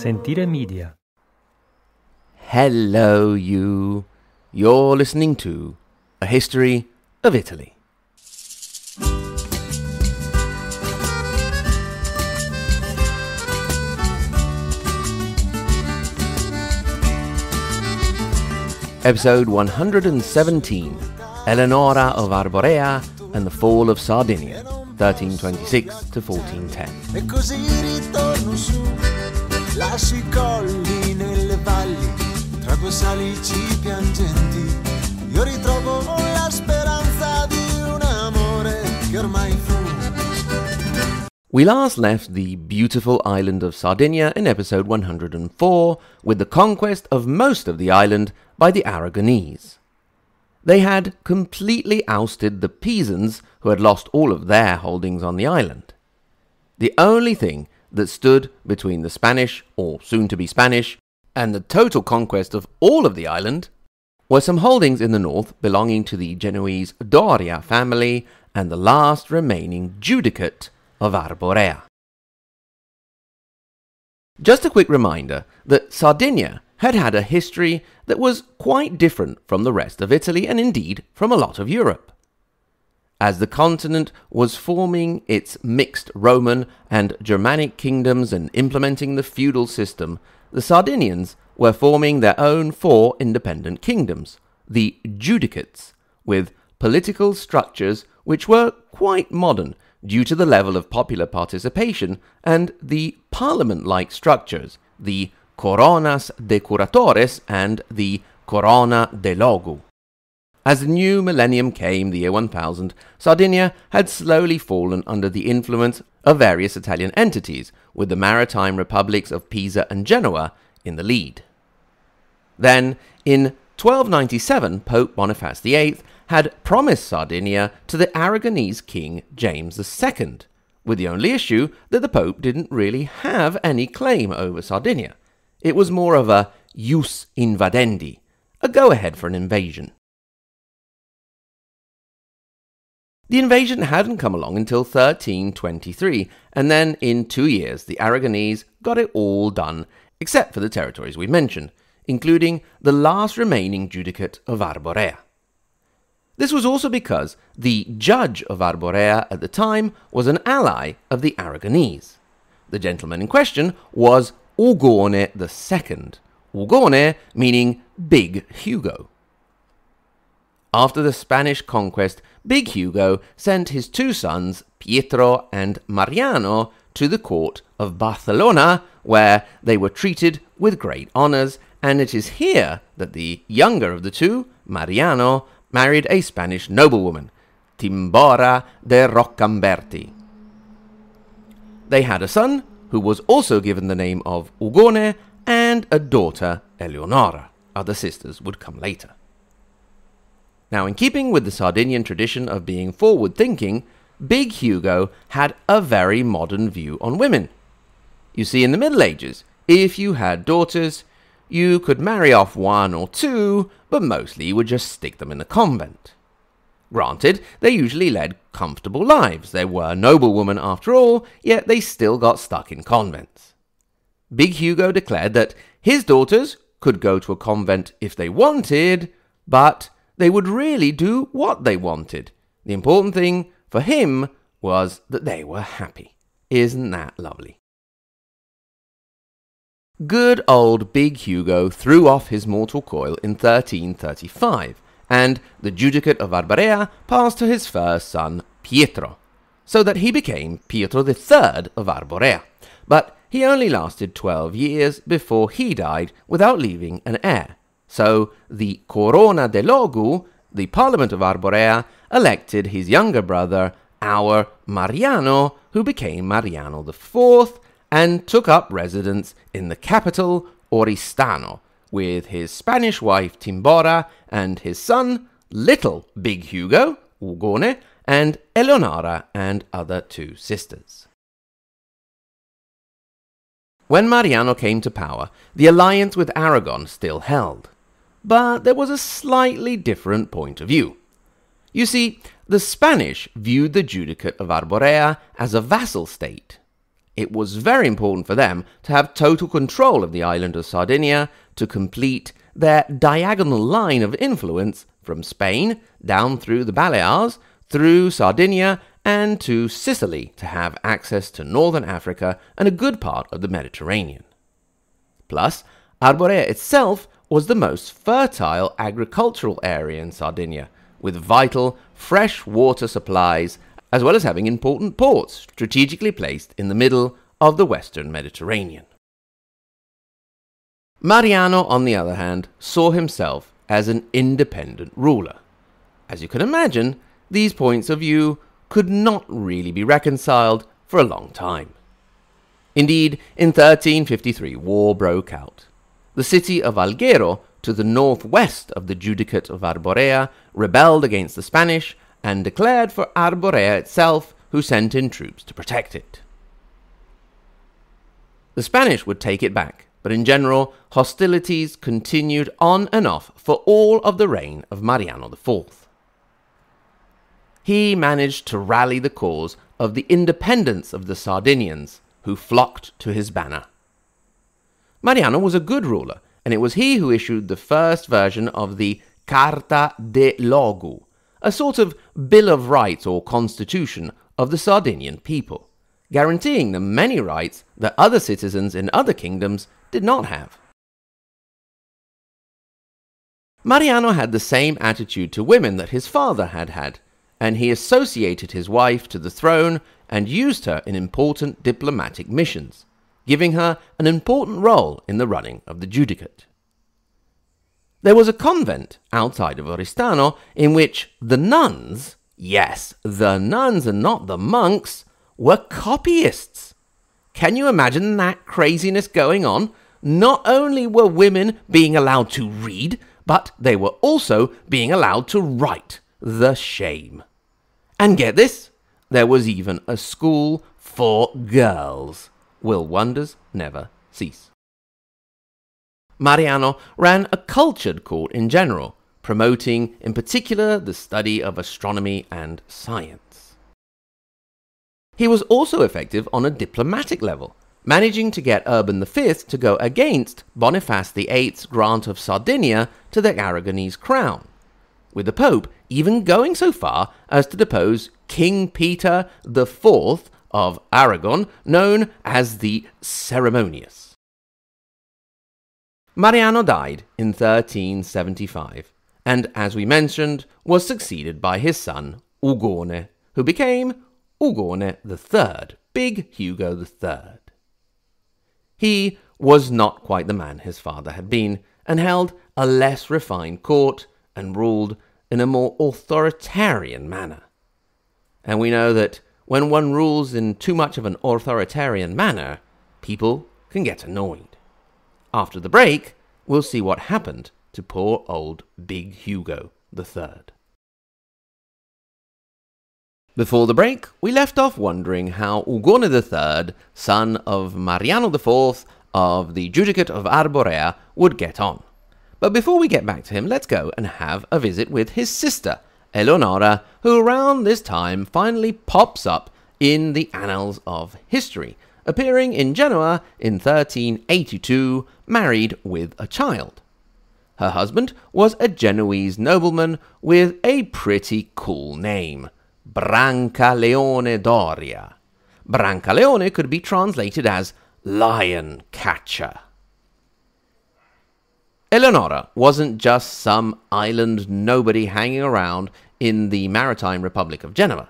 Sentire Media. Hello, you. You're listening to A History of Italy. Episode 117, Eleonora of Arborea and the Fall of Sardinia, 1326 to 1410. E così ritorno su, lascio I colli nelle valli, tra due salici piangenti, io ritrovo la speranza di un amore che ormai fu. We last left the beautiful island of Sardinia in episode 104 with the conquest of most of the island by the Aragonese. They had completely ousted the Pisans, who had lost all of their holdings on the island. The only thing that stood between the Spanish, or soon-to-be Spanish, and the total conquest of all of the island were some holdings in the north belonging to the Genoese Doria family and the last remaining Judicat of Arborea. Just a quick reminder that Sardinia had had a history that was quite different from the rest of Italy and indeed from a lot of Europe. As the continent was forming its mixed Roman and Germanic kingdoms and implementing the feudal system, the Sardinians were forming their own four independent kingdoms, the Judicats, with political structures which were quite modern due to the level of popular participation, and the parliament-like structures, the Coronas de Curatores and the Corona de Logu. As the new millennium came, the year 1000, Sardinia had slowly fallen under the influence of various Italian entities, with the maritime republics of Pisa and Genoa in the lead. Then, in 1297, Pope Boniface VIII had promised Sardinia to the Aragonese king James II, with the only issue that the Pope didn't really have any claim over Sardinia. It was more of a jus invadendi, a go-ahead for an invasion. The invasion hadn't come along until 1323, and then in 2 years the Aragonese got it all done, except for the territories we mentioned, including the last remaining Judicat of Arborea. This was also because the judge of Arborea at the time was an ally of the Aragonese. The gentleman in question was Ugone II, Ugone meaning Big Hugo. After the Spanish conquest, Big Hugo sent his two sons, Pietro and Mariano, to the court of Barcelona, where they were treated with great honours, and it is here that the younger of the two, Mariano, married a Spanish noblewoman, Timbora de Roccamberti. They had a son, who was also given the name of Ugone, and a daughter, Eleonora. Other sisters would come later. Now, in keeping with the Sardinian tradition of being forward-thinking, Big Hugo had a very modern view on women. You see, in the Middle Ages, if you had daughters, you could marry off one or two, but mostly you would just stick them in a convent. Granted, they usually led comfortable lives. They were noblewomen after all, yet they still got stuck in convents. Big Hugo declared that his daughters could go to a convent if they wanted, but they would really do what they wanted. The important thing for him was that they were happy. Isn't that lovely? Good old Big Hugo threw off his mortal coil in 1335, and the Judicat of Arborea passed to his first son, Pietro, so that he became Pietro III of Arborea. But he only lasted 12 years before he died without leaving an heir. So the Corona de Logu, the Parliament of Arborea, elected his younger brother, our Mariano, who became Mariano IV, and took up residence in the capital, Oristano, with his Spanish wife Timbora and his son, little Big Hugo, Ugone, and Eleonora and other two sisters. When Mariano came to power, the alliance with Aragon still held, but there was a slightly different point of view. You see, the Spanish viewed the Judicat of Arborea as a vassal state, It was very important for them to have total control of the island of Sardinia to complete their diagonal line of influence from Spain down through the Balears, through Sardinia, and to Sicily to have access to northern Africa and a good part of the Mediterranean. Plus, Arborea itself was the most fertile agricultural area in Sardinia, with vital fresh water supplies, as well as having important ports strategically placed in the middle of the western Mediterranean. Mariano, on the other hand, saw himself as an independent ruler. As you can imagine, these points of view could not really be reconciled for a long time. Indeed, in 1353 war broke out. The city of Alghero, to the northwest of the Judicat of Arborea, rebelled against the Spanish and declared for Arborea itself, who sent in troops to protect it. The Spanish would take it back, but in general, hostilities continued on and off for all of the reign of Mariano IV. He managed to rally the cause of the independence of the Sardinians, who flocked to his banner. Mariano was a good ruler, and it was he who issued the first version of the Carta de Logu, a sort of Bill of Rights or constitution of the Sardinian people, guaranteeing them many rights that other citizens in other kingdoms did not have. Mariano had the same attitude to women that his father had had, and he associated his wife to the throne and used her in important diplomatic missions, giving her an important role in the running of the Judicat. There was a convent outside of Oristano in which the nuns, yes, the nuns and not the monks, were copyists. Can you imagine that craziness going on? Not only were women being allowed to read, but they were also being allowed to write. The shame. And get this, there was even a school for girls. Will wonders never cease? Mariano ran a cultured court in general, promoting in particular the study of astronomy and science. He was also effective on a diplomatic level, managing to get Urban V to go against Boniface VIII's grant of Sardinia to the Aragonese crown, with the Pope even going so far as to depose King Peter IV of Aragon, known as the Ceremonious. Mariano died in 1375, and as we mentioned, was succeeded by his son Ugone, who became Ugone III, Big Hugo III. He was not quite the man his father had been, and held a less refined court and ruled in a more authoritarian manner. And we know that when one rules in too much of an authoritarian manner, people can get annoyed. After the break, we'll see what happened to poor old Big Hugo III. Before the break, we left off wondering how Ugone III, son of Mariano IV of the Judicat of Arborea, would get on. But before we get back to him, let's go and have a visit with his sister, Eleonora, who around this time finally pops up in the annals of history, appearing in Genoa in 1382, married with a child. Her husband was a Genoese nobleman with a pretty cool name, Brancaleone Doria. Brancaleone could be translated as lion catcher. Eleonora wasn't just some island nobody hanging around in the maritime Republic of Genoa.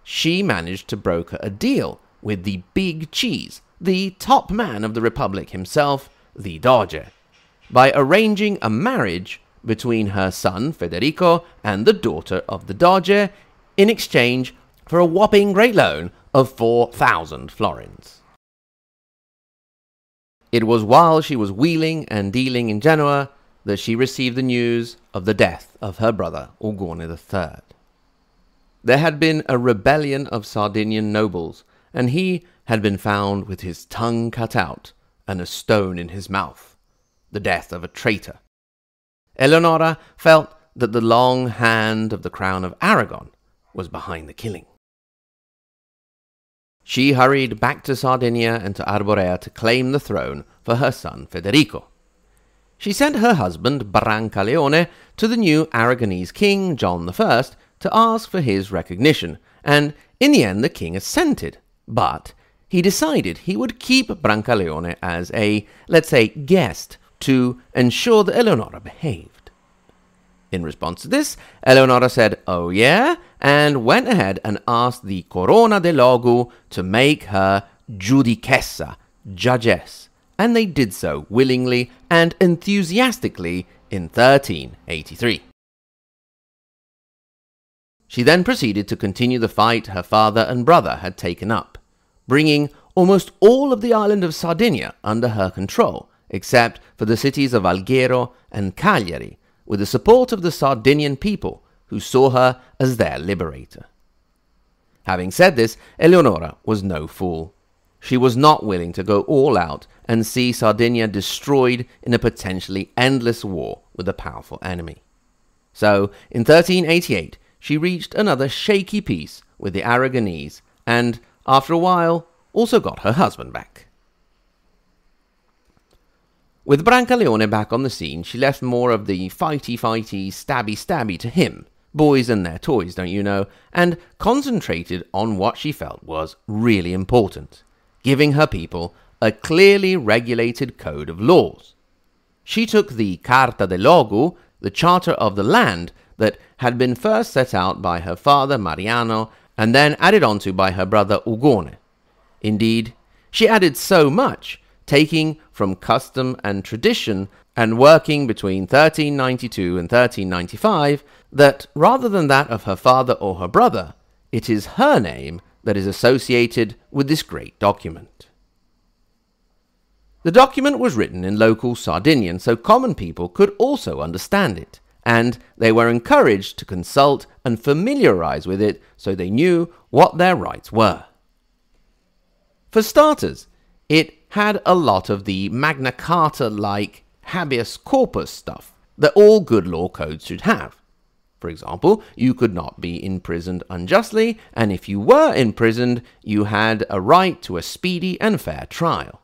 She managed to broker a deal with the big cheese, the top man of the Republic himself, the Doge, by arranging a marriage between her son Federico and the daughter of the Doge in exchange for a whopping great loan of 4,000 florins. It was while she was wheeling and dealing in Genoa that she received the news of the death of her brother Ugone III. There had been a rebellion of Sardinian nobles, and he had been found with his tongue cut out and a stone in his mouth, the death of a traitor. Eleonora felt that the long hand of the crown of Aragon was behind the killing. She hurried back to Sardinia and to Arborea to claim the throne for her son Federico. She sent her husband Brancaleone to the new Aragonese king John I to ask for his recognition, and in the end the king assented, but he decided he would keep Brancaleone as a, let's say, guest to ensure that Eleonora behaved. In response to this, Eleonora said, "Oh yeah?" and went ahead and asked the Corona de Logu to make her giudichessa, judgess, and they did so willingly and enthusiastically in 1383. She then proceeded to continue the fight her father and brother had taken up, bringing almost all of the island of Sardinia under her control, except for the cities of Alghero and Cagliari, with the support of the Sardinian people, who saw her as their liberator. Having said this, Eleonora was no fool. She was not willing to go all out and see Sardinia destroyed in a potentially endless war with a powerful enemy. So, in 1388, she reached another shaky peace with the Aragonese, and, after a while, also got her husband back. With Brancaleone back on the scene, she left more of the fighty, stabby to him, boys and their toys, don't you know, and concentrated on what she felt was really important, giving her people a clearly regulated code of laws. She took the Carta de Logu, the Charter of the Land, that had been first set out by her father Mariano and then added onto by her brother Ugone. Indeed, she added so much, taking from custom and tradition and working between 1392 and 1395, that rather than that of her father or her brother, it is her name that is associated with this great document. The document was written in local Sardinian so common people could also understand it, and they were encouraged to consult and familiarize with it so they knew what their rights were. For starters, it had a lot of the Magna Carta-like habeas corpus stuff that all good law codes should have. For example, you could not be imprisoned unjustly, and if you were imprisoned, you had a right to a speedy and fair trial.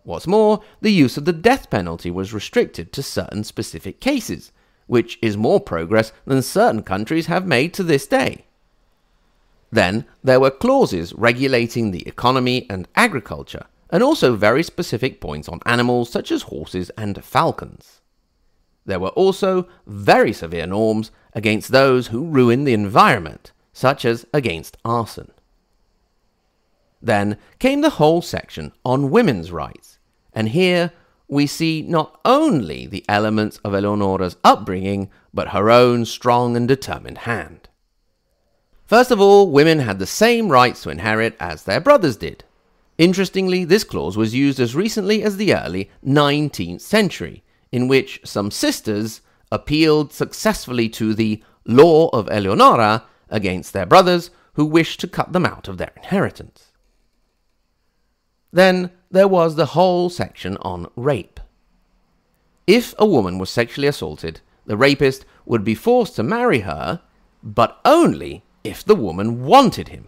What's more, the use of the death penalty was restricted to certain specific cases, which is more progress than certain countries have made to this day. Then there were clauses regulating the economy and agriculture, and also very specific points on animals such as horses and falcons. There were also very severe norms against those who ruin the environment, such as against arson. Then came the whole section on women's rights, and here we see not only the elements of Eleonora's upbringing, but her own strong and determined hand. First of all, women had the same rights to inherit as their brothers did. Interestingly, this clause was used as recently as the early 19th century, in which some sisters appealed successfully to the law of Eleonora against their brothers who wished to cut them out of their inheritance. Then there was the whole section on rape. If a woman was sexually assaulted, the rapist would be forced to marry her, but only if the woman wanted him.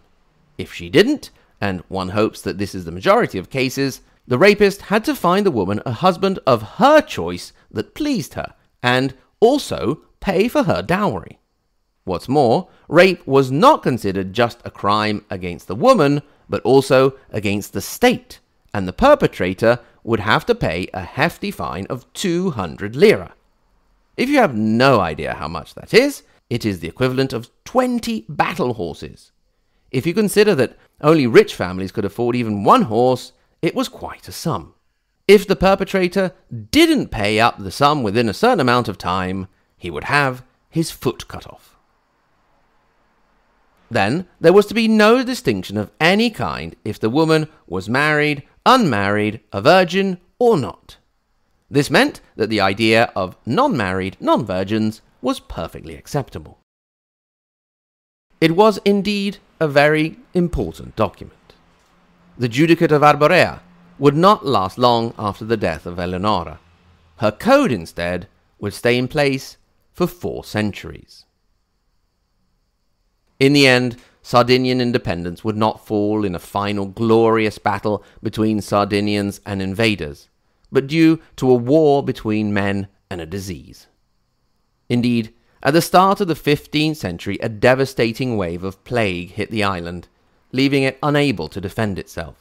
If she didn't, and one hopes that this is the majority of cases, the rapist had to find the woman a husband of her choice that pleased her, and also pay for her dowry. What's more, rape was not considered just a crime against the woman, but also against the state, and the perpetrator would have to pay a hefty fine of 200 lira. If you have no idea how much that is, it is the equivalent of 20 battle horses. If you consider that only rich families could afford even one horse, it was quite a sum. If the perpetrator didn't pay up the sum within a certain amount of time, he would have his foot cut off. Then there was to be no distinction of any kind if the woman was married, unmarried, a virgin, or not. This meant that the idea of non-married, non-virgins was perfectly acceptable. It was indeed a very important document. The Judicat of Arborea would not last long after the death of Eleonora. Her code, instead, would stay in place for 4 centuries. In the end, Sardinian independence would not fall in a final glorious battle between Sardinians and invaders, but due to a war between men and a disease. Indeed, at the start of the 15th century, a devastating wave of plague hit the island, leaving it unable to defend itself.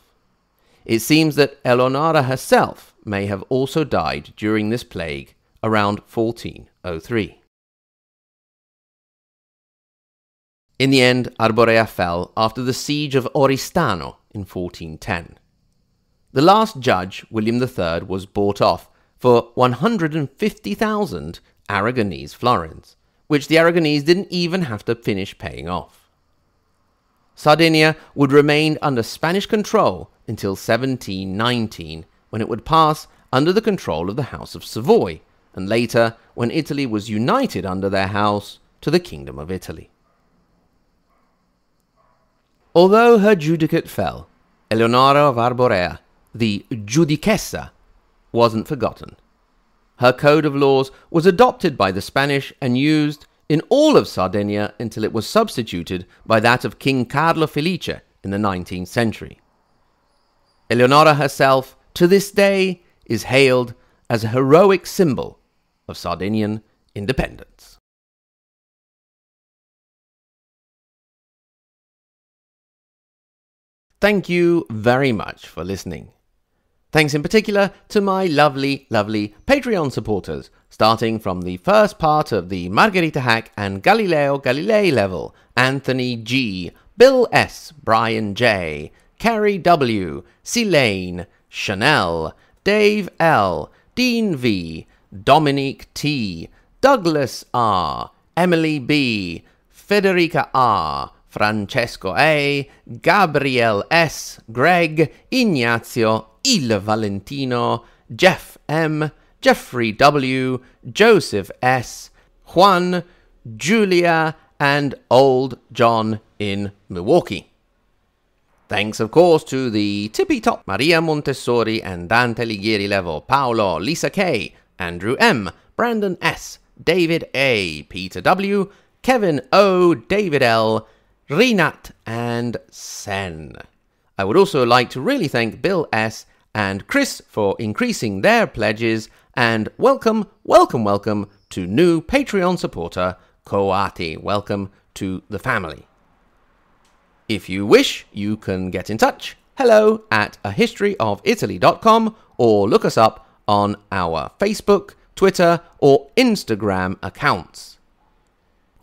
It seems that Eleonora herself may have also died during this plague around 1403. In the end, Arborea fell after the siege of Oristano in 1410. The last judge, William III, was bought off for 150,000 Aragonese florins, which the Aragonese didn't even have to finish paying off. Sardinia would remain under Spanish control until 1719, when it would pass under the control of the House of Savoy, and later when Italy was united under their house to the Kingdom of Italy. Although her judicate fell, Eleonora of Arborea, the Judicessa, wasn't forgotten. Her code of laws was adopted by the Spanish and used in all of Sardinia until it was substituted by that of King Carlo Felice in the 19th century. Eleonora herself, to this day, is hailed as a heroic symbol of Sardinian independence. Thank you very much for listening. Thanks in particular to my lovely, lovely Patreon supporters, starting from the first part of the Margherita Hack and Galileo Galilei level: Anthony G, Bill S, Brian J, Carrie W, Celane, Chanel, Dave L, Dean V, Dominique T, Douglas R, Emily B, Federica R, Francesco A, Gabriel S, Greg, Ignazio, Il Valentino, Jeff M, Jeffrey W, Joseph S, Juan, Julia, and Old John in Milwaukee. Thanks, of course, to the tippy-top Maria Montessori and Dante Alighieri level: Paolo, Lisa K, Andrew M, Brandon S, David A, Peter W, Kevin O, David L, Rinat, and Sen. I would also like to really thank Bill S and Chris for increasing their pledges, and welcome to new Patreon supporter Coati. Welcome to the family. If you wish, you can get in touch. hello@ahistoryofitaly.com, or look us up on our Facebook, Twitter, or Instagram accounts.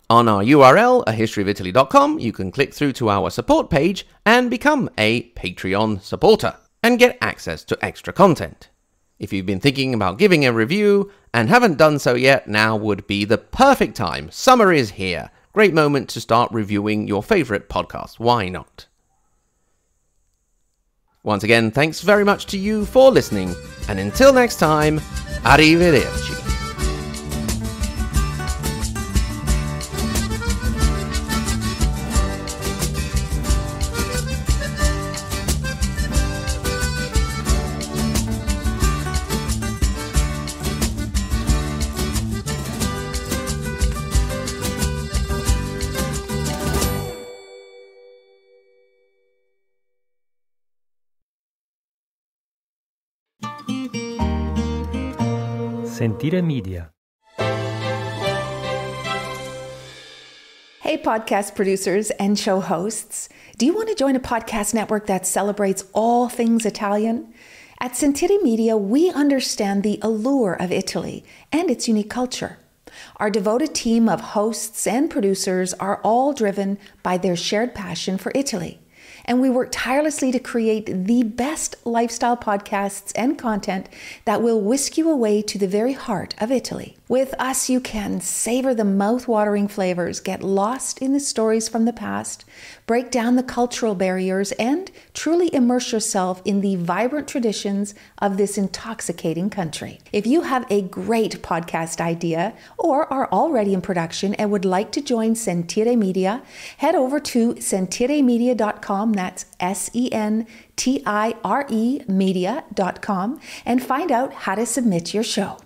On our URL, ahistoryofitaly.com, you can click through to our support page and become a Patreon supporter and get access to extra content. If you've been thinking about giving a review and haven't done so yet, now would be the perfect time. Summer is here. Great moment to start reviewing your favorite podcast. Why not? Once again, thanks very much to you for listening, and until next time, arrivederci. Sentire Media. Hey, podcast producers and show hosts. Do you want to join a podcast network that celebrates all things Italian? At Sentire Media, we understand the allure of Italy and its unique culture. Our devoted team of hosts and producers are all driven by their shared passion for Italy. And we work tirelessly to create the best lifestyle podcasts and content that will whisk you away to the very heart of Italy. With us, you can savor the mouth-watering flavors, get lost in the stories from the past, break down the cultural barriers, and truly immerse yourself in the vibrant traditions of this intoxicating country. If you have a great podcast idea or are already in production and would like to join Sentire Media, head over to sentiremedia.com, that's SENTIRE media.com, and find out how to submit your show.